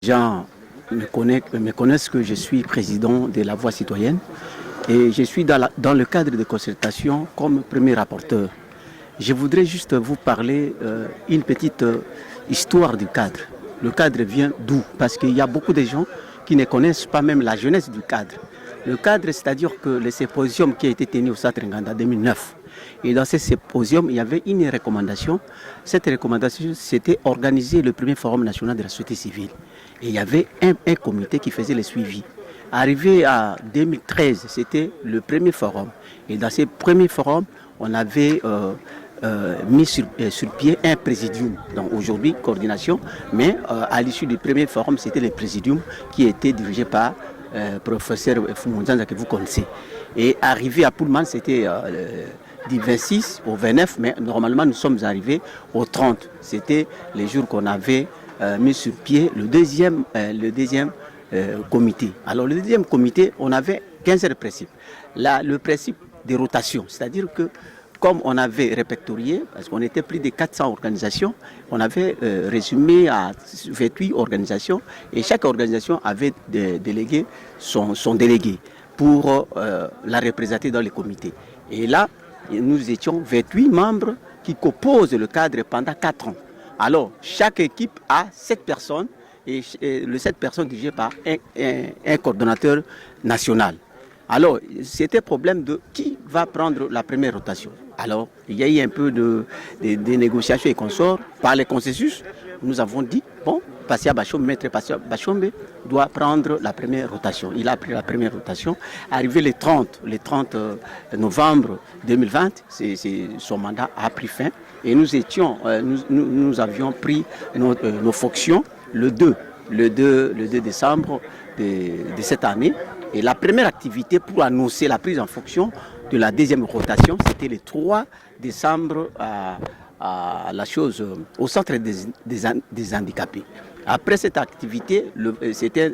gens me connaissent que je suis président de la Voix citoyenne et je suis dans le cadre de concertation comme premier rapporteur. Je voudrais juste vous parler une petite histoire du cadre. Le cadre vient d'où? Parce qu'il y a beaucoup de gens qui ne connaissent pas même la jeunesse du cadre. Le cadre, c'est-à-dire que le symposium qui a été tenu au Centre Nganda en 2009. Et dans ce symposium, il y avait une recommandation. Cette recommandation, c'était organiser le premier forum national de la société civile. Et il y avait un comité qui faisait le suivi. Arrivé à 2013, c'était le premier forum. Et dans ce premier forum, on avait mis sur pied un présidium. Donc aujourd'hui, coordination. Mais à l'issue du premier forum, c'était le présidium qui était dirigé par professeur Foumounzanza que vous connaissez. Et arrivé à Pullman, c'était du 26 au 29, mais normalement nous sommes arrivés au 30. C'était les jours qu'on avait mis sur pied le deuxième comité. Alors le deuxième comité, on avait 15 principes. Là, le principe des rotations, c'est-à-dire que comme on avait répertorié, parce qu'on était plus de 400 organisations, on avait résumé à 28 organisations et chaque organisation avait délégué son délégué pour la représenter dans les comités. Et là, nous étions 28 membres qui composent le cadre pendant 4 ans. Alors, chaque équipe a 7 personnes et les 7 personnes dirigées par un coordonnateur national. Alors, c'était problème de qui va prendre la première rotation. Alors, il y a eu un peu de négociations et consorts. Par les consensus, nous avons dit, bon, Passia Bachombe, maître Passia Bachombe doit prendre la première rotation. Il a pris la première rotation. Arrivé le 30 novembre 2020, son mandat a pris fin. Et nous avions pris nos fonctions le 2 décembre de cette année. Et la première activité pour annoncer la prise en fonction de la deuxième rotation, c'était le 3 décembre au centre des handicapés. Après cette activité, c'était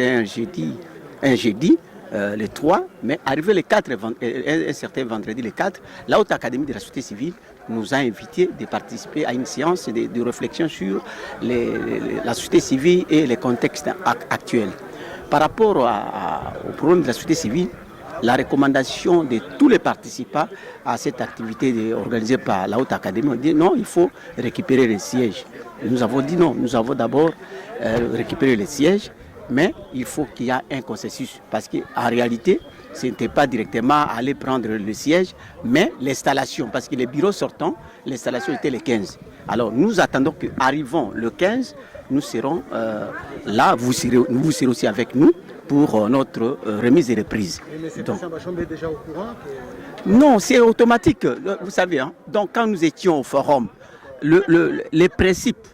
un jeudi, le 3, mais arrivé le 4, un certain vendredi le 4, la Haute Académie de la société civile nous a invités de participer à une séance de réflexion sur la société civile et les contextes actuels. Par rapport au problème de la société civile, la recommandation de tous les participants à cette activité organisée par la Haute Académie, on dit non, il faut récupérer les sièges. Et nous avons dit non, nous avons d'abord récupéré les sièges, mais il faut qu'il y ait un consensus. Parce qu'en réalité, ce n'était pas directement aller prendre le siège, mais l'installation. Parce que les bureaux sortants, l'installation était le 15. Alors nous attendons qu'arrivons le 15, nous serons là, vous serez aussi avec nous pour notre remise et reprise. Mais M. Bachombe est déjà au courant Non, c'est automatique, vous savez. Hein. Donc quand nous étions au forum, les principes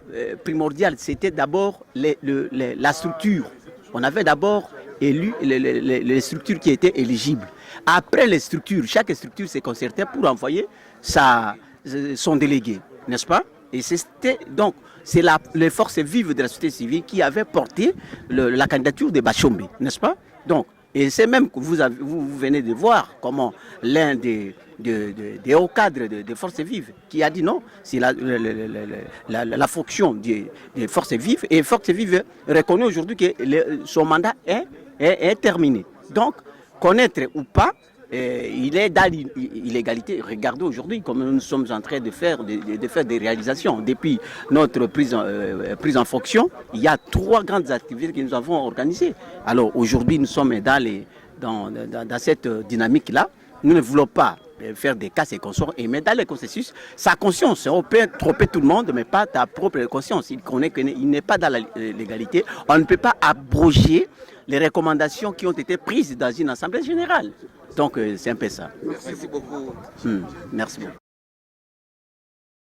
primordiaux, c'était d'abord la structure. On avait d'abord élu les structures qui étaient éligibles. Après les structures, chaque structure s'est concertée pour envoyer son délégué, n'est-ce pas? Et c'était donc les forces vives de la société civile qui avaient porté la candidature de Bachombe, n'est-ce pas? Donc, et c'est même que vous venez de voir comment l'un des hauts cadres des forces vives qui a dit non, c'est la fonction des forces vives. Et forces vives reconnaît aujourd'hui que son mandat est terminé. Donc, connaître ou pas, il est dans l'illégalité. Regardez aujourd'hui comme nous sommes en train de faire des réalisations. Depuis notre prise en fonction, il y a 3 grandes activités que nous avons organisées. Alors aujourd'hui, nous sommes dans cette dynamique-là. Nous ne voulons pas faire des cas et consorts, mais dans le consensus, sa conscience, on peut tromper tout le monde, mais pas ta propre conscience. Il connaît qu'il n'est pas dans la légalité. On ne peut pas abroger les recommandations qui ont été prises dans une assemblée générale. Donc c'est un peu ça. Merci beaucoup. Merci beaucoup.